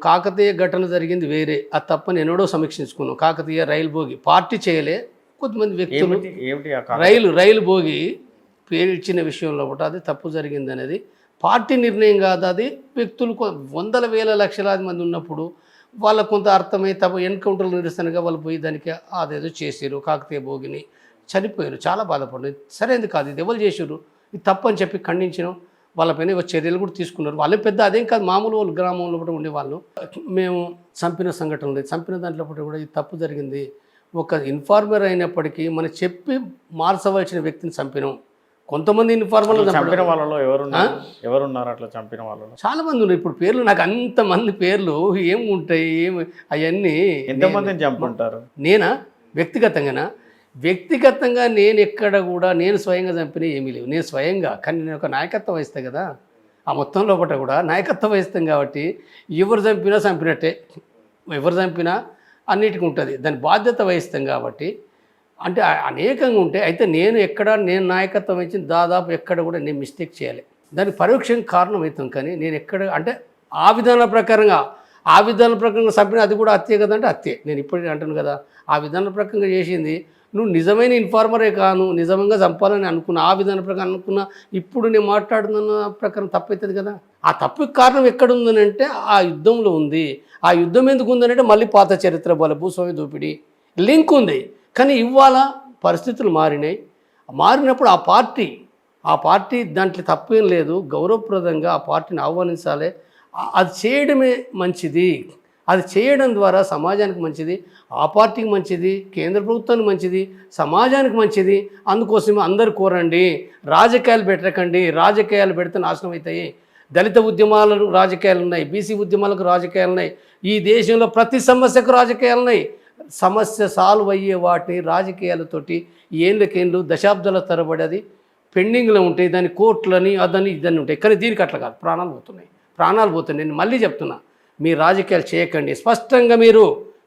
కాకతీయ ఘటన జరిగింది వేరే, ఆ తప్పని ఎన్నడో సమీక్షించుకున్నాం. కాకతీయ రైలు భోగి పార్టీ చేయలే, కొద్దిమంది వ్యక్తులు ఏమిటి రైలు భోగి పేల్చిన విషయంలో కూడా అది తప్పు జరిగింది అనేది పార్టీ నిర్ణయం కాదు. అది వ్యక్తులు వందల వేల లక్షలాది మంది ఉన్నప్పుడు వాళ్ళకు కొంత అర్థమై తప్ప ఎన్కౌంటర్లు నిరసనగా వాళ్ళు పోయి దానికి అదేదో చేసారు. కాకతీయ భోగిని చనిపోయారు, చాలా బాధపడ్డారు. సరైనది కాదు, ఇది ఎవరు చేసారు, ఇది తప్పు అని చెప్పి ఖండించినాం. వాళ్ళపైన చర్యలు కూడా తీసుకున్నారు. వాళ్ళే పెద్ద అదేం కాదు, మామూలు వాళ్ళు గ్రామంలో కూడా ఉండేవాళ్ళు. మేము చంపిన సంఘటన లేదు, చంపిన దాంట్లో కూడా ఇది తప్పు జరిగింది. ఒక ఇన్ఫార్మర్ అయినప్పటికీ మనం చెప్పి మార్చవలసిన వ్యక్తిని చంపినాం. కొంతమంది ఇన్ఫార్మర్లు చంపిన వాళ్ళలో ఎవరున్నారు అట్లా చంపిన వాళ్ళలో చాలా మంది ఉన్నారు. ఇప్పుడు పేర్లు నాకు అంతమంది పేర్లు ఏమి ఉంటాయి, ఏమి అవన్నీ ఎంతమందిని చంపుంటారు? నేనా వ్యక్తిగతంగా నేను ఎక్కడ కూడా నేను స్వయంగా చంపిన ఏమీ లేవు. నేను స్వయంగా, కానీ నేను ఒక నాయకత్వం వహిస్తాను కదా, ఆ మొత్తం లోపల కూడా నాయకత్వం వహిస్తాం కాబట్టి ఎవరు చంపినా చంపినట్టే, ఎవరు చంపినా అన్నిటికీ ఉంటుంది, దాని బాధ్యత వహిస్తాం కాబట్టి. అంటే అనేకంగా ఉంటాయి. అయితే నేను నాయకత్వం వహించిన దాదాపు ఎక్కడ కూడా నేను మిస్టేక్ చేయాలి, దానికి పరోక్షంగా కారణం అవుతాం. కానీ నేను ఎక్కడ అంటే ఆ విధాన ప్రకారంగా చంపిన అది కూడా హత్యే కదంటే హత్యే. నేను ఇప్పటికీ అంటాను కదా, ఆ విధాన ప్రకారంగా చేసింది నువ్వు నిజమైన ఇన్ఫార్మరే కాను, నిజంగా చంపాలని అనుకున్నా, ఆ విధాన ప్రకారం అనుకున్నా. ఇప్పుడు నేను మాట్లాడుతున్న ప్రకారం తప్పు అవుతుంది కదా. ఆ తప్పుకి కారణం ఎక్కడ ఉందని అంటే ఆ యుద్ధంలో ఉంది. ఆ యుద్ధం ఎందుకు ఉందనంటే మళ్ళీ పాత చరిత్ర బల భూస్వామి దోపిడీ లింక్ ఉంది. కానీ ఇవాళ పరిస్థితులు మారినప్పుడు ఆ పార్టీ దాంట్లో తప్పేం లేదు, గౌరవప్రదంగా ఆ పార్టీని ఆహ్వానించాలి. అది చేయడమే మంచిది. అది చేయడం ద్వారా సమాజానికి మంచిది, ఆ పార్టీకి మంచిది, కేంద్ర ప్రభుత్వానికి మంచిది, సమాజానికి మంచిది. అందుకోసమే అందరు కోరండి, రాజకీయాలు పెట్టకండి. రాజకీయాలు పెడితే నాశనం అవుతాయి. దళిత ఉద్యమాలకు రాజకీయాలు ఉన్నాయి, బీసీ ఉద్యమాలకు రాజకీయాలు ఉన్నాయి, ఈ దేశంలో ప్రతి సమస్యకు రాజకీయాలు ఉన్నాయి. సమస్య సాల్వ్ అయ్యే వాటిని రాజకీయాలతోటి ఏళ్ళకేళ్ళు దశాబ్దాల తరబడి అది పెండింగ్లో ఉంటాయి. దాని కోర్టులని అదని ఇదని ఉంటాయి. కానీ దీనికి అట్లా కాదు, ప్రాణాలు పోతున్నాయి. నేను మళ్ళీ చెప్తున్నా, మీ రాజకీయాలు చేయకండి, స్పష్టంగా మీరు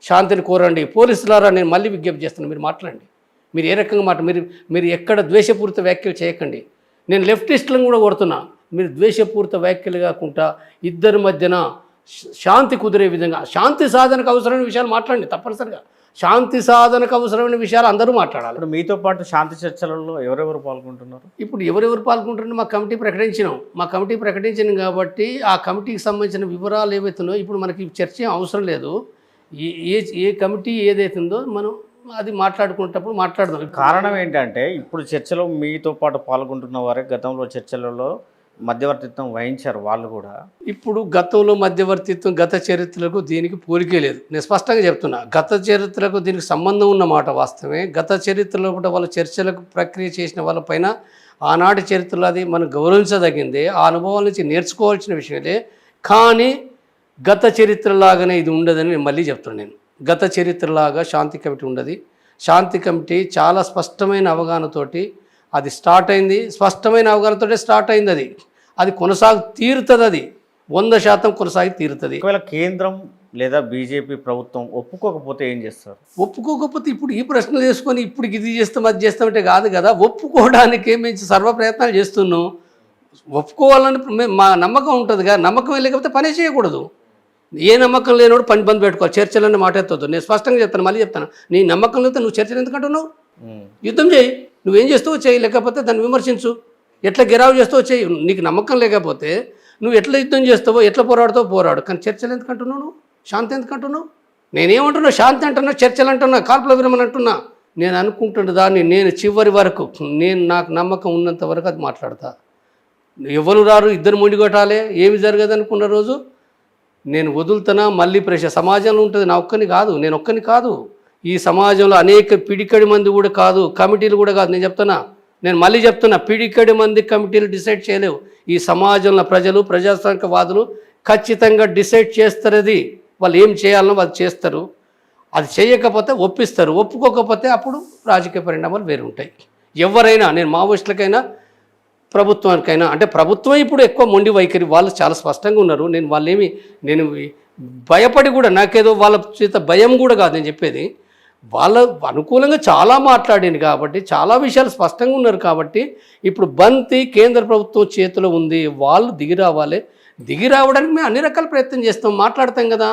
శాంతిని కోరండి. పోలీసులారా నేను మళ్ళీ విజ్ఞప్తి చేస్తున్నాను, మీరు మాట్లాడండి. మీరు ఏ రకంగా మీరు ఎక్కడ ద్వేషపూరిత వ్యాఖ్యలు చేయకండి. నేను లెఫ్టిస్టులను కూడా కోరుతున్నా, మీరు ద్వేషపూరిత వ్యాఖ్యలు కాకుండా ఇద్దరి మధ్యన శాంతి కుదిరే విధంగా, శాంతి సాధనకు అవసరమైన విషయాలు మాట్లాడండి. తప్పనిసరిగా శాంతి సాధనకు అవసరమైన విషయాలు అందరూ మాట్లాడాలి. ఇప్పుడు మీతో పాటు శాంతి చర్చలలో ఎవరెవరు పాల్గొంటున్నారు? ఇప్పుడు ఎవరెవరు పాల్గొంటున్నారో మా కమిటీ ప్రకటించినాం కాబట్టి ఆ కమిటీకి సంబంధించిన వివరాలు ఏవైతున్నాయో ఇప్పుడు మనకి చర్చ అవసరం లేదు. ఏ కమిటీ ఏదైతుందో మనం అది మాట్లాడుకునేటప్పుడు మాట్లాడదాం. కారణం ఏంటంటే ఇప్పుడు చర్చలో మీతో పాటు పాల్గొంటున్న వారే గతంలో చర్చలలో మధ్యవర్తిత్వం వహించారు వాళ్ళు కూడా. ఇప్పుడు గతంలో మధ్యవర్తిత్వం గత చరిత్రలకు దీనికి పోలికే లేదు. నేను స్పష్టంగా చెప్తున్నా, గత చరిత్రకు దీనికి సంబంధం ఉన్నమాట వాస్తవమే. గత చరిత్రలో కూడా వాళ్ళ చర్చలకు ప్రక్రియ చేసిన వాళ్ళపైన ఆనాటి చరిత్రలో అది మనం గౌరవించదగిందే, ఆ అనుభవాల నుంచి నేర్చుకోవాల్సిన విషయమే. కానీ గత చరిత్రలాగానే ఇది ఉండదని నేను మళ్ళీ చెప్తున్నాను. గత చరిత్రలాగా శాంతి కమిటీ ఉండదు. శాంతి కమిటీ చాలా స్పష్టమైన అవగాహనతోటి అది స్టార్ట్ అయింది, స్పష్టమైన అవగాహనతోటే స్టార్ట్ అయింది. అది తీరుతుంది, అది 100% కొనసాగి తీరుతుంది. ఒకవేళ కేంద్రం లేదా బీజేపీ ప్రభుత్వం ఒప్పుకోకపోతే ఏం చేస్తారు? ఒప్పుకోకపోతే ఇప్పుడు ఈ ప్రశ్నలు చేసుకొని ఇప్పుడు ఇది చేస్తాం అది చేస్తామంటే కాదు కదా. ఒప్పుకోవడానికి మేము సర్వ ప్రయత్నాలు చేస్తున్నాం. ఒప్పుకోవాలని మా నమ్మకం ఉంటుంది కదా, నమ్మకం లేకపోతే పనే చేయకూడదు. ఏ నమ్మకం లేనివాడు పని బంద్ పెట్టుకోవాలి, చర్చలన్నీ మాట్లాడుతుంది. నేను స్పష్టంగా చెప్తాను, మళ్ళీ చెప్తాను, నీ నమ్మకం లేకపోతే నువ్వు చర్చలు ఎందుకంటున్నావు? యుద్ధం చేయి, నువ్వేం చేస్తావో చేయి, లేకపోతే దాన్ని విమర్శించు, ఎట్లా గెరావు చేస్తావో చేయి. నీకు నమ్మకం లేకపోతే నువ్వు ఎట్లా యుద్ధం చేస్తావో, ఎట్లా పోరాడుతావో పోరాడు. కానీ చర్చలు ఎందుకంటున్నావు? నువ్వు శాంతి ఎందుకంటున్నావు? నేనేమంటున్నా, శాంతి అంటున్నా, చర్చలు అంటున్నా, కాల్పుల విరమణ అంటున్నా. నేను అనుకుంటున్న దాన్ని నేను చివరి వరకు నాకు నమ్మకం ఉన్నంత వరకు అది మాట్లాడతా. ఎవరు రారు, ఇద్దరు మొండిగొట్టాలి, ఏమి జరగదు అనుకున్న రోజు నేను వదులుతున్నా. మళ్ళీ సమాజంలో ఉంటుంది, నేను ఒక్కని కాదు, ఈ సమాజంలో అనేక పిడికడి మంది కూడా కాదు, కమిటీలు కూడా కాదు. నేను మళ్ళీ చెప్తున్నా, పిడికడి మంది కమిటీలు డిసైడ్ చేయలేవు. ఈ సమాజంలో ప్రజాస్వామికవాదులు ఖచ్చితంగా డిసైడ్ చేస్తారు. అది వాళ్ళు ఏం చేయాలనో వాళ్ళు చేస్తారు. అది చేయకపోతే ఒప్పిస్తారు, ఒప్పుకోకపోతే అప్పుడు రాజకీయ పరిణామాలు వేరు ఉంటాయి. ఎవరైనా, నేను మావోయిస్టులకైనా ప్రభుత్వానికైనా, అంటే ప్రభుత్వం ఇప్పుడు ఎక్కువ మొండి వైఖరి, వాళ్ళు చాలా స్పష్టంగా ఉన్నారు. నేను భయపడి కూడా, నాకేదో వాళ్ళ చేత భయం కూడా కాదు నేను చెప్పేది. వాళ్ళ అనుకూలంగా చాలా మాట్లాడింది కాబట్టి, చాలా విషయాలు స్పష్టంగా ఉన్నారు కాబట్టి ఇప్పుడు బంతి కేంద్ర ప్రభుత్వం చేతిలో ఉంది. వాళ్ళు దిగి రావాలి. దిగి రావడానికి మేము అన్ని రకాల ప్రయత్నం చేస్తాం, మాట్లాడతాం కదా.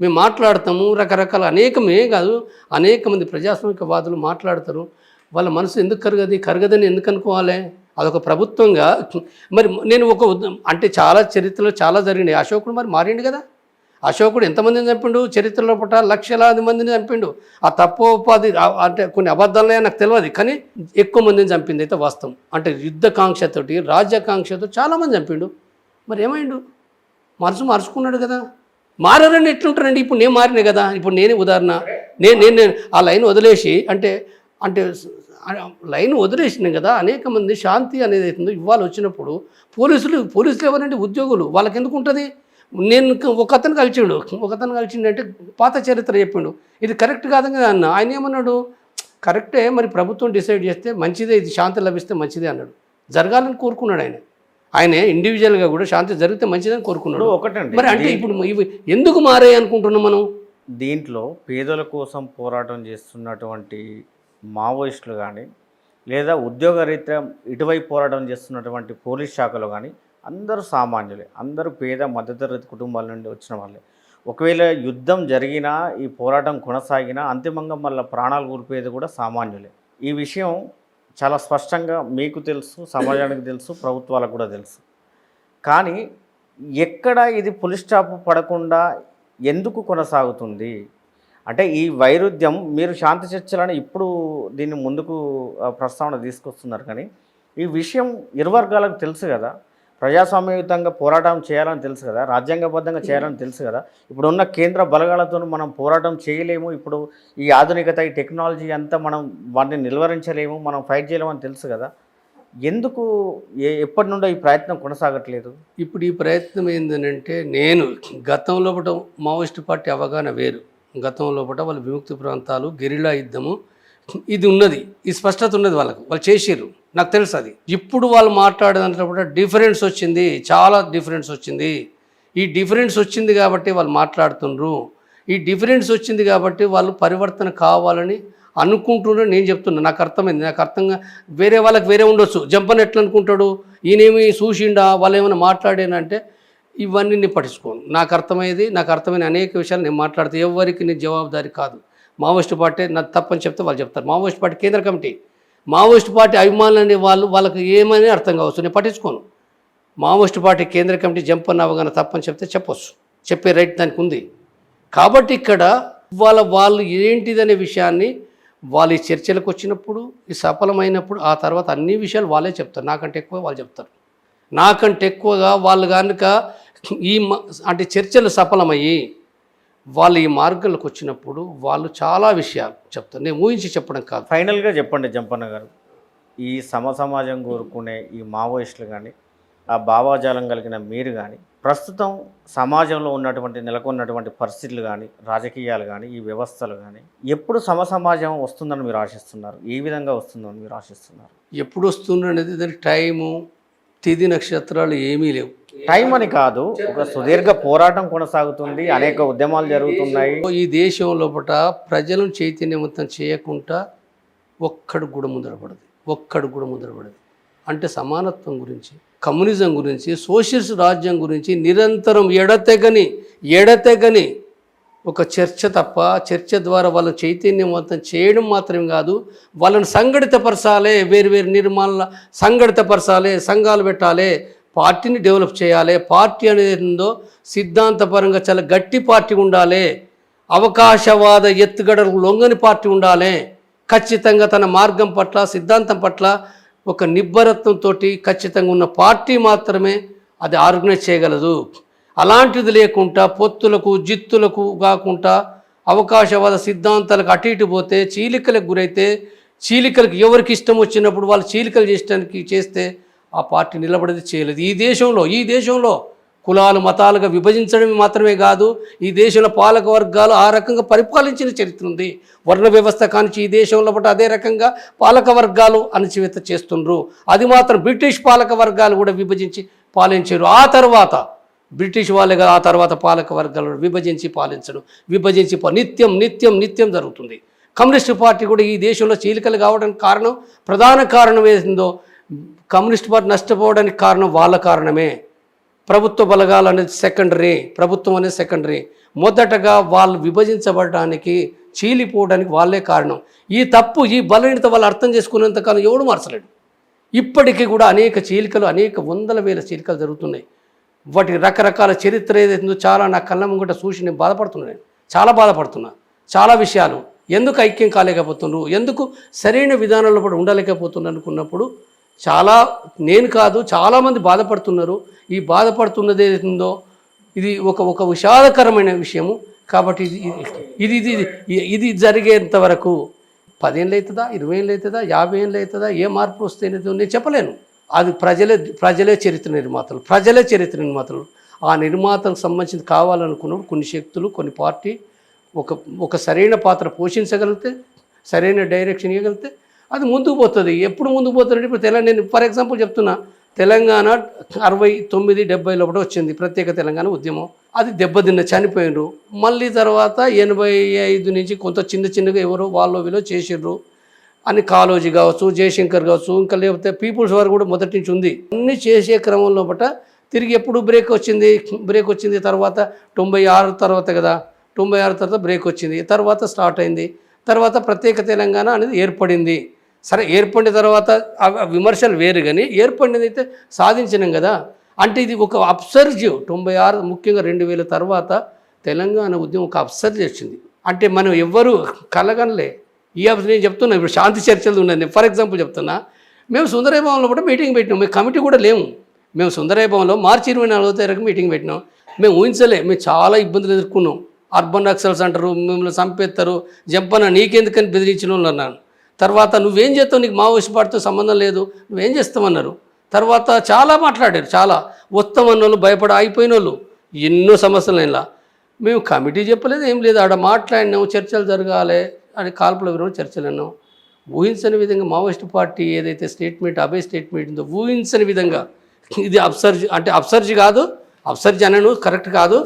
మేము మాట్లాడతాము, రకరకాల అనేకమే కాదు అనేక మంది ప్రజాస్వామికవాదులు మాట్లాడతారు. వాళ్ళ మనసు ఎందుకు కరగదని ఎందుకు అనుకోవాలి? అదొక ప్రభుత్వంగా మరి నేను అంటే చాలా చరిత్రలో చాలా జరిగినాయి. అశోకుడు మరి మారిండు కదా. అశోకుడు ఎంతమందిని చంపిండు చరిత్రలో పుట్ట, లక్షలాది మందిని చంపిండు. ఆ తప్పోపాధి అంటే కొన్ని అబద్ధాలనే నాకు తెలియదు, కానీ ఎక్కువ మందిని చంపింది అయితే వాస్తవం. అంటే యుద్ధకాంక్షతోటి రాజ్యాకాంక్షతో చాలామంది చంపిండు. మరి ఏమైండు? మార్చుకున్నాడు కదా. మారని ఎట్లుంటారండి? ఇప్పుడు నేను మారినా కదా. ఇప్పుడు నేనే ఉదాహరణ, నేను ఆ లైన్ వదిలేసి అంటే లైన్ వదిలేసినాం కదా. అనేక మంది శాంతి అనేది అవుతుందో ఇవాళ వచ్చినప్పుడు పోలీసులు ఎవరండి? ఉద్యోగులు. వాళ్ళకి ఎందుకు ఉంటుంది? నేను ఒక అతను కలిసిండు అంటే పాత చరిత్ర చెప్పిండు, ఇది కరెక్ట్ కాదు కదా అన్న. ఆయన ఏమన్నాడు? కరెక్టే, మరి ప్రభుత్వం డిసైడ్ చేస్తే మంచిదే, ఇది శాంతి లభిస్తే మంచిదే అన్నాడు. జరగాలని కోరుకున్నాడు ఆయన ఇండివిజువల్గా కూడా శాంతి జరిగితే మంచిదని కోరుకున్నాడు. ఒకటండి, మరి అంటే ఇప్పుడు ఇవి ఎందుకు మారాయి అనుకుంటున్నాం మనం? దీంట్లో పేదల కోసం పోరాటం చేస్తున్నటువంటి మావోయిస్టులు కానీ, లేదా ఉద్యోగరీత్యా ఇటువైపు పోరాటం చేస్తున్నటువంటి పోలీస్ శాఖలో కానీ అందరూ సామాన్యులే, అందరూ పేద మధ్యతరగతి కుటుంబాల నుండి వచ్చిన వాళ్ళే. ఒకవేళ యుద్ధం జరిగినా, ఈ పోరాటం కొనసాగినా అంతిమంగా మళ్ళీ ప్రాణాలు కోల్పోయేది కూడా సామాన్యులే. ఈ విషయం చాలా స్పష్టంగా మీకు తెలుసు, సమాజానికి తెలుసు, ప్రభుత్వాలకు కూడా తెలుసు. కానీ ఎక్కడ ఇది పులి స్టాప్ పడకుండా ఎందుకు కొనసాగుతుంది అంటే ఈ వైరుధ్యం? మీరు శాంతి చర్చలను ఇప్పుడు దీన్ని ముందుకు ప్రస్తావన తీసుకొస్తున్నారు, కానీ ఈ విషయం ఇరు వర్గాలకు తెలుసు కదా. ప్రజాస్వామ్యయుతంగా పోరాటం చేయాలని తెలుసు కదా, రాజ్యాంగబద్ధంగా చేయాలని తెలుసు కదా. ఇప్పుడున్న కేంద్ర బలగాలతో మనం పోరాటం చేయలేము, ఇప్పుడు ఈ ఆధునికత, ఈ టెక్నాలజీ అంతా మనం వాటిని నిలువరించలేము, మనం ఫైట్ చేయలేమని తెలుసు కదా. ఎందుకు ఎప్పటి నుండో ఈ ప్రయత్నం కొనసాగట్లేదు? ఇప్పుడు ఈ ప్రయత్నం ఏంటంటే, నేను గతంలో మావోయిస్టు పార్టీ అవగాహన వేరు. గతంలో వాళ్ళు విముక్తి ప్రాంతాలు, గెరిలా యుద్ధము ఇది ఉన్నది, ఈ స్పష్టత ఉన్నది, వాళ్ళు చేసిర్రు, నాకు తెలుసు అది. ఇప్పుడు వాళ్ళు మాట్లాడేదంటే డిఫరెన్స్ వచ్చింది, చాలా డిఫరెన్స్ వచ్చింది. ఈ డిఫరెన్స్ వచ్చింది కాబట్టి వాళ్ళు మాట్లాడుతుండ్రు. ఈ డిఫరెన్స్ వచ్చింది కాబట్టి వాళ్ళు పరివర్తన కావాలని అనుకుంటున్నారు. నేను చెప్తున్నా, నాకు అర్థమైంది. నాకు అర్థంగా వేరే వాళ్ళకి వేరే ఉండొచ్చు. జంపని ఎట్లా అనుకుంటాడు, ఈయనేమి చూసిండా, వాళ్ళు ఏమైనా మాట్లాడేనంటే ఇవన్నీ నేను పట్టించుకోను. నాకు అర్థమైన అనేక విషయాలు నేను మాట్లాడితే ఎవరికి నేను జవాబుదారి కాదు. మావోయిస్టు పార్టీ నాకు తప్పని చెప్తే వాళ్ళు చెప్తారు. మావోయిస్టు పార్టీ కేంద్ర కమిటీ, మావోయిస్టు పార్టీ అభిమానులు అనే వాళ్ళకి ఏమని అర్థం కావచ్చు, నేను పట్టించుకోను. మావోయిస్టు పార్టీ కేంద్ర కమిటీ జంపన్న అవగాహన తప్పని చెప్తే చెప్పొచ్చు, చెప్పే రైట్ దానికి ఉంది. కాబట్టి ఇక్కడ వాళ్ళు ఏంటిదనే విషయాన్ని వాళ్ళు ఈ చర్చలకు వచ్చినప్పుడు, ఈ సఫలమైనప్పుడు, ఆ తర్వాత అన్ని విషయాలు వాళ్ళే చెప్తారు. నాకంటే ఎక్కువ వాళ్ళు చెప్తారు. నాకంటే ఎక్కువగా వాళ్ళు కనుక అంటే చర్చలు సఫలమయ్యి వాళ్ళు ఈ మార్గాలకు వచ్చినప్పుడు వాళ్ళు చాలా విషయాలు చెప్తారు. నేను ఊహించి చెప్పడం కాదు. ఫైనల్గా చెప్పండి జంపన్న గారు, ఈ సమాజం కోరుకునే ఈ మావోయిస్టులు కానీ, ఆ భావాజాలం కలిగిన మీరు కానీ, ప్రస్తుతం సమాజంలో నెలకొన్నటువంటి పరిస్థితులు కానీ, రాజకీయాలు కానీ, ఈ వ్యవస్థలు కానీ ఎప్పుడు సమాజం వస్తుందని మీరు ఆశిస్తున్నారు? ఏ విధంగా వస్తుందని మీరు ఆశిస్తున్నారు? ఎప్పుడు వస్తుందనేది దానికి టైము, తిథి, నక్షత్రాలు ఏమీ లేవు. టైం అని కాదు, ఒక సుదీర్ఘ పోరాటం కొనసాగుతుంది, అనేక ఉద్యమాలు జరుగుతున్నాయి. ఈ దేశం లోపల ప్రజలను చైతన్యవంతం చేయకుండా ఒక్కడు కూడా ముందరపడదు. అంటే సమానత్వం గురించి, కమ్యూనిజం గురించి, సోషలిస్ట్ రాజ్యం గురించి నిరంతరం ఎడతెగని ఒక చర్చ తప్ప, చర్చ ద్వారా వాళ్ళని చైతన్యవంతం చేయడం మాత్రమే కాదు, వాళ్ళని సంఘటితపరచాలి, వేరు నిర్మాణాల సంఘటితపరచాలి, సంఘాలు పెట్టాలి, పార్టీని డెవలప్ చేయాలి. పార్టీ అనేది ఉందో సిద్ధాంతపరంగా చాలా గట్టి పార్టీ ఉండాలి, అవకాశవాద ఎత్తుగడలకు లొంగని పార్టీ ఉండాలి, ఖచ్చితంగా తన మార్గం పట్ల, సిద్ధాంతం పట్ల ఒక నిబ్బరత్వంతో ఖచ్చితంగా ఉన్న పార్టీ మాత్రమే అది ఆర్గనైజ్ చేయగలదు. అలాంటిది లేకుండా పొత్తులకు జిత్తులకు కాకుండా అవకాశవాద సిద్ధాంతాలకు అటు ఇటు పోతే చీలికలకు గురైతే, చీలికలకు ఎవరికి ఇష్టం వచ్చినప్పుడు వాళ్ళు చీలికలు చేస్తే ఆ పార్టీ నిలబడేది చేయలేదు. ఈ దేశంలో కులాలు మతాలుగా విభజించడం మాత్రమే కాదు, ఈ దేశంలో పాలక వర్గాలు ఆ రకంగా పరిపాలించిన చరిత్ర ఉంది. వర్ణ వ్యవస్థ కానించి ఈ దేశంలో అదే రకంగా పాలక వర్గాలు అణచివేత చేస్తుండ్రు. అది మాత్రం బ్రిటిష్ పాలక వర్గాలు కూడా విభజించి పాలించారు. ఆ తర్వాత బ్రిటిష్ వాళ్ళే ఆ తర్వాత పాలక వర్గాలను విభజించి నిత్యం జరుగుతుంది. కమ్యూనిస్ట్ పార్టీ కూడా ఈ దేశంలో చీలికలు కావడానికి ప్రధాన కారణం ఏందో, కమ్యూనిస్ట్ పార్టీ నష్టపోవడానికి కారణం వాళ్ళ కారణమే. ప్రభుత్వ బలగాలు అనేది సెకండరీ, ప్రభుత్వం అనేది సెకండరీ. మొదటగా వాళ్ళు విభజించబడడానికి, చీలిపోవడానికి వాళ్ళే కారణం. ఈ తప్పు, ఈ బలహీనత వాళ్ళు అర్థం చేసుకునేంతకాలం ఎవడు మార్చలేడు. ఇప్పటికీ కూడా అనేక చీలికలు, అనేక వందల వేల చీలికలు జరుగుతున్నాయి. వాటికి రకరకాల చరిత్ర ఏదైతుందో చాలా నా కళ్ళ ముంగట చూసి నేను బాధపడుతున్నాను. చాలా బాధపడుతున్నా. చాలా విషయాలు ఎందుకు ఐక్యం కాలేకపోతున్నారు, ఎందుకు సరైన విధానంలో కూడా ఉండలేకపోతున్నారు అనుకున్నప్పుడు చాలా, నేను కాదు చాలామంది బాధపడుతున్నారు. ఈ బాధపడుతున్నది ఏదైతుందో ఇది ఒక విషాదకరమైన విషయము. కాబట్టి ఇది ఇది ఇది జరిగేంత వరకు 10 ఏళ్ళు అవుతుందా, 20 ఏళ్ళు అవుతుందా, 50 ఏళ్ళు అవుతుందా, ఏ మార్పు వస్తే నేను చెప్పలేను. అది ప్రజలే చరిత్ర నిర్మాతలు. ఆ నిర్మాతలకు సంబంధించి కావాలనుకున్నప్పుడు కొన్ని శక్తులు, కొన్ని పార్టీ ఒక సరైన పాత్ర పోషించగలిగితే, సరైన డైరెక్షన్ ఇవ్వగలిగితే అది ముందుకు పోతుంది. ఎప్పుడు ముందుకు పోతుంది? ఇప్పుడు నేను ఫర్ ఎగ్జాంపుల్ చెప్తున్నా, తెలంగాణ 69, 70లో కూడా వచ్చింది ప్రత్యేక తెలంగాణ ఉద్యమం. అది దెబ్బతిన్న, చనిపోయినరు. మళ్ళీ తర్వాత 85 నుంచి కొంత చిన్నగా ఎవరో వాళ్ళు వీళ్ళు చేసిర్రు అని, కాళోజీ కావచ్చు, జయశంకర్ కావచ్చు, ఇంకా లేకపోతే పీపుల్స్ వారు కూడా మొదటి నుంచి ఉంది. అన్నీ చేసే క్రమంలో తిరిగి ఎప్పుడు బ్రేక్ వచ్చింది తర్వాత 96 తర్వాత కదా, 96 తర్వాత బ్రేక్ వచ్చింది, తర్వాత స్టార్ట్ అయింది. తర్వాత ప్రత్యేక తెలంగాణ అనేది ఏర్పడింది. సరే, ఏర్పడిన తర్వాత విమర్శలు వేరు, కానీ ఏర్పడినది అయితే సాధించినాం కదా. అంటే ఇది ఒక అప్సర్జ్. 96 ముఖ్యంగా 2000 తర్వాత తెలంగాణ ఉద్యమం ఒక అప్సర్జ్ వచ్చింది. అంటే మనం ఎవ్వరూ కలగనలే. నేను చెప్తున్నా, ఇప్పుడు శాంతి చర్చలు ఉన్నది. ఫర్ ఎగ్జాంపుల్ చెప్తున్నా, మేము సుందరయ్య భవన్లో కూడా మీటింగ్ పెట్టినాం. మేము కమిటీ కూడా లేము. మేము సుందరయ్య భవన్లో మార్చి 24వ తారీఖు మీటింగ్ పెట్టినాం. మేము ఊహించలే, మేము చాలా ఇబ్బందులు ఎదుర్కొన్నాం. అర్బన్ నక్సల్స్ అంటారు, మిమ్మల్ని చంపేస్తారు, జంపన నీకెందుకని బెదిరించిన వాళ్ళు అన్నాను. తర్వాత నువ్వేం చేస్తావు, నీకు మావోయిస్ట్ పార్టీతో సంబంధం లేదు, నువ్వేం చేస్తామన్నారు. తర్వాత చాలా మాట్లాడారు, చాలా వస్తామన్న వాళ్ళు, భయపడి ఆగిపోయిన వాళ్ళు, ఎన్నో సమస్యలు ఇలా. మేము కమిటీ చెప్పలేదు, ఏం లేదు, ఆడ మాట్లాడినాం, చర్చలు జరగాలి అని, కాల్పుల విరమణ చర్చలు అన్నాం. ఊహించని విధంగా మావోయిస్ట్ పార్టీ ఏదైతే స్టేట్మెంట్, అభయ స్టేట్మెంట్ ఉందో, ఊహించని విధంగా ఇది అబ్సర్జ్, అంటే అబ్సర్జ్ కాదు, అబ్సర్జ్ అనను కరెక్ట్ కాదు.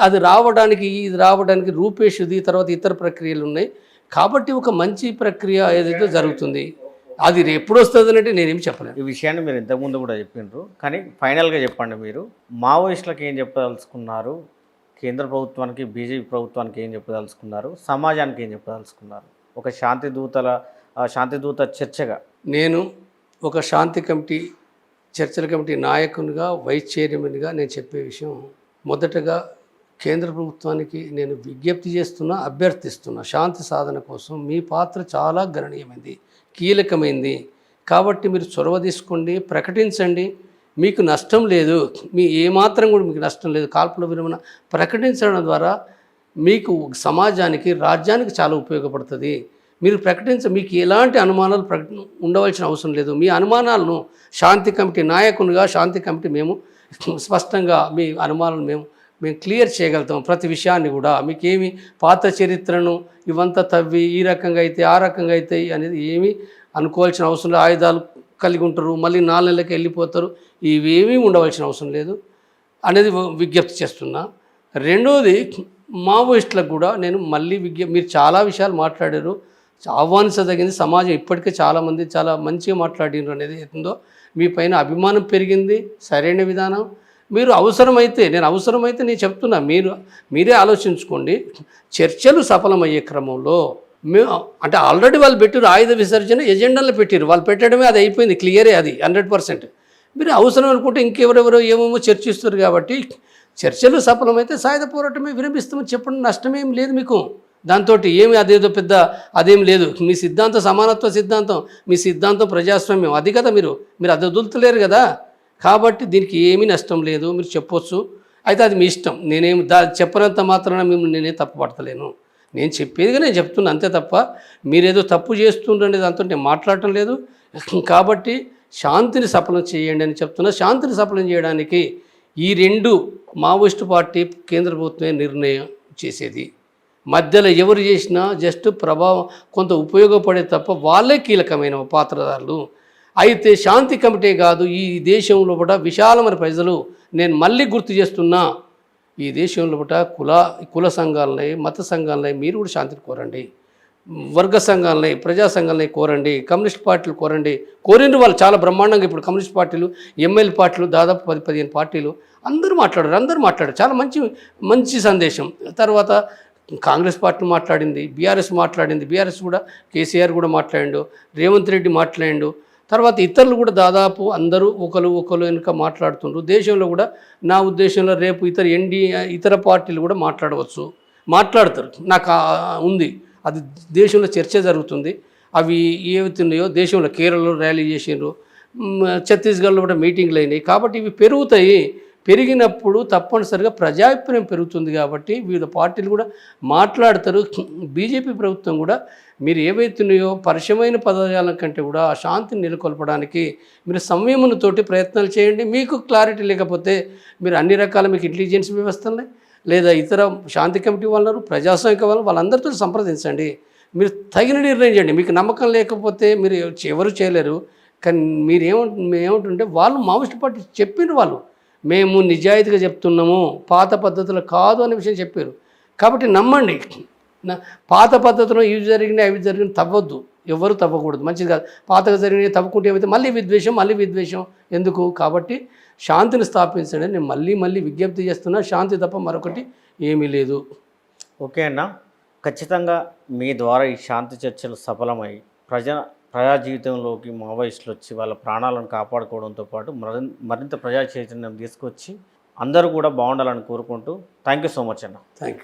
అది రావడానికి రూపేష్ది, తర్వాత ఇతర ప్రక్రియలు ఉన్నాయి. కాబట్టి ఒక మంచి ప్రక్రియ ఏదైతే జరుగుతుంది, అది ఎప్పుడు వస్తుంది అంటే నేనేమి చెప్పలేను. ఈ విషయాన్ని మీరు ఇంతకుముందు కూడా చెప్పిండ్రు, కానీ ఫైనల్గా చెప్పండి, మీరు మావోయిస్టులకు ఏం చెప్పదలుచుకున్నారు, కేంద్ర ప్రభుత్వానికి, బీజేపీ ప్రభుత్వానికి ఏం చెప్పదలుచుకున్నారు, సమాజానికి ఏం చెప్పదలుచుకున్నారు? ఒక శాంతిదూత చర్చగా నేను ఒక శాంతి కమిటీ, చర్చల కమిటీ నాయకునిగా, వైస్ చైర్మన్గా నేను చెప్పే విషయం, మొదటగా కేంద్ర ప్రభుత్వానికి నేను విజ్ఞప్తి చేస్తున్నా, అభ్యర్థిస్తున్నా, శాంతి సాధన కోసం మీ పాత్ర చాలా గణనీయమైంది, కీలకమైంది. కాబట్టి మీరు చొరవ తీసుకోండి, ప్రకటించండి. మీకు నష్టం లేదు, మీ ఏమాత్రం కూడా మీకు నష్టం లేదు. కాల్పుల విరమణ ప్రకటించడం ద్వారా మీకు సమాజానికి, రాజ్యానికి చాలా ఉపయోగపడుతుంది. మీరు మీకు ఎలాంటి అనుమానాలు ఉండవలసిన అవసరం లేదు. మీ అనుమానాలను శాంతి కమిటీ నాయకునిగా, శాంతి కమిటీ మేము స్పష్టంగా మీ అనుమానాలను మేము క్లియర్ చేయగలుగుతాం. ప్రతి విషయాన్ని కూడా మీకేమి పాత చరిత్రను ఇవంతా తవ్వి ఈ రకంగా అయితే, ఆ రకంగా అయితే అనేది ఏమీ అనుకోవాల్సిన అవసరం లేదు. ఆయుధాలు కలిగి ఉంటారు, మళ్ళీ 4 నెలలకి వెళ్ళిపోతారు, ఇవేమీ ఉండవలసిన అవసరం లేదు అనేది విజ్ఞప్తి చేస్తున్నా. రెండోది, మావోయిస్టులకు కూడా నేను మళ్ళీ మీరు చాలా విషయాలు మాట్లాడారు, ఆహ్వానించదగింది. సమాజం ఇప్పటికే చాలామంది చాలా మంచిగా మాట్లాడినారు అనేది ఏందో, మీ పైన అభిమానం పెరిగింది, సరైన విధానం. మీరు అవసరమైతే నేను చెప్తున్నా, మీరే ఆలోచించుకోండి. చర్చలు సఫలమయ్యే క్రమంలో అంటే ఆల్రెడీ వాళ్ళు పెట్టారు, ఆయుధ విసర్జన ఎజెండాలో పెట్టారు, వాళ్ళు పెట్టడమే అది అయిపోయింది, క్లియరే, అది 100%. మీరు అవసరం అనుకుంటే ఇంకెవరెవరో ఏమేమో చర్చిస్తారు. కాబట్టి చర్చలు సఫలమైతే సాయుధ పోరాటమే విరమిస్తామని చెప్పడం నష్టమేం లేదు మీకు. దాంతో ఏమి అదేదో పెద్ద అదేం లేదు. మీ సిద్ధాంతం సమానత్వ సిద్ధాంతం, మీ సిద్ధాంతం ప్రజాస్వామ్యం, అది కదా మీరు అది వదులుతలేరు కదా. కాబట్టి దీనికి ఏమీ నష్టం లేదు, మీరు చెప్పొచ్చు. అయితే అది మీ ఇష్టం. నేనేమి చెప్పనంత మాత్రాన మిమ్మల్ని నేనే తప్పు పడతలేను. నేను చెప్పేదిగా నేను చెప్తున్నా, అంతే తప్ప మీరేదో తప్పు చేస్తుండే దాంతో నేను మాట్లాడటం లేదు. కాబట్టి శాంతిని సఫలం చేయండి అని చెప్తున్నా. శాంతిని సఫలం చేయడానికి ఈ 2 మావోయిస్టు పార్టీ, కేంద్ర ప్రభుత్వమే నిర్ణయం చేసేది. మధ్యలో ఎవరు చేసినా జస్ట్ ప్రభావం కొంత ఉపయోగపడే తప్ప వాళ్ళే కీలకమైన పాత్రధారులు. అయితే శాంతి కమిటీ కాదు, ఈ దేశంలో కూడా విశాలమైన ప్రజలు, నేను మళ్ళీ గుర్తు చేస్తున్నా, ఈ దేశంలో కూడా కుల సంఘాలున్నాయి, మత సంఘాలున్నాయి. మీరు కూడా శాంతిని కోరండి. వర్గ సంఘాలని ప్రజా సంఘాలని కోరండి, కమ్యూనిస్ట్ పార్టీలు కోరండి. కోరిండ్రు వాళ్ళు చాలా బ్రహ్మాండంగా. ఇప్పుడు కమ్యూనిస్ట్ పార్టీలు, ఎంఎల్ పార్టీలు, దాదాపు 10-15 పార్టీలు అందరూ మాట్లాడారు. చాలా మంచి మంచి సందేశం. తర్వాత కాంగ్రెస్ పార్టీ మాట్లాడింది, బీఆర్ఎస్ మాట్లాడింది. బీఆర్ఎస్ కూడా కేసీఆర్ కూడా మాట్లాడిండు, రేవంత్ రెడ్డి మాట్లాడిండు. తర్వాత ఇతరులు కూడా దాదాపు అందరూ ఒకరు వెనుక మాట్లాడుతుండ్రు. దేశంలో కూడా నా ఉద్దేశంలో రేపు ఇతర పార్టీలు కూడా మాట్లాడతారు. నాకు ఉంది, అది దేశంలో చర్చ జరుగుతుంది. అవి ఏవైతున్నాయో దేశంలో కేరళలో ర్యాలీ చేసిండ్రు, ఛత్తీస్గఢ్లో కూడా మీటింగ్లు అయినాయి. కాబట్టి ఇవి పెరుగుతాయి. పెరిగినప్పుడు తప్పనిసరిగా ప్రజాభిప్రాయం పెరుగుతుంది. కాబట్టి వివిధ పార్టీలు కూడా మాట్లాడతారు. బీజేపీ ప్రభుత్వం కూడా మీరు ఏవైతున్నాయో పరిచయమైన పదజాలం కంటే కూడా ఆ శాంతిని నెలకొల్పడానికి మీరు సంయమనతోటి ప్రయత్నాలు చేయండి. మీకు క్లారిటీ లేకపోతే మీరు అన్ని రకాల మీకు ఇంటెలిజెన్స్ వ్యవస్థలే లేదా ఇతర శాంతి కమిటీ వాళ్ళు, ప్రజాస్వామిక వాళ్ళందరితో సంప్రదించండి. మీరు తగిన నిర్ణయం చేయండి. మీకు నమ్మకం లేకపోతే మీరు ఎవరు చేయలేరు. కానీ ఏమంటుంటే వాళ్ళు మావోయిస్ట్ పార్టీ చెప్పిండ్రు, వాళ్ళు మేము నిజాయితీగా చెప్తున్నాము, పాత పద్ధతులు కాదు అనే విషయం చెప్పారు. కాబట్టి నమ్మండి. పాత పద్ధతిలో ఇవి జరిగినాయి అవి జరిగినాయి తవ్వద్దు, ఎవరు తవ్వకూడదు, మంచిది కాదు. పాతగా జరిగినాయి తవ్వుకుంటే ఏమైతే మళ్ళీ విద్వేషం ఎందుకు? కాబట్టి శాంతిని స్థాపించండి. నేను మళ్ళీ విజ్ఞప్తి చేస్తున్నా. శాంతి తప్ప మరొకటి ఏమీ లేదు. ఓకే అన్న, ఖచ్చితంగా మీ ద్వారా ఈ శాంతి చర్చలు సఫలమై ప్రజా జీవితంలోకి మావోయిస్టులు వచ్చి వాళ్ళ ప్రాణాలను కాపాడుకోవడంతో పాటు మరింత ప్రజా చైతన్యం తీసుకొచ్చి అందరూ కూడా బాగుండాలని కోరుకుంటూ థ్యాంక్ యూ సో మచ్ అన్న. Thank you.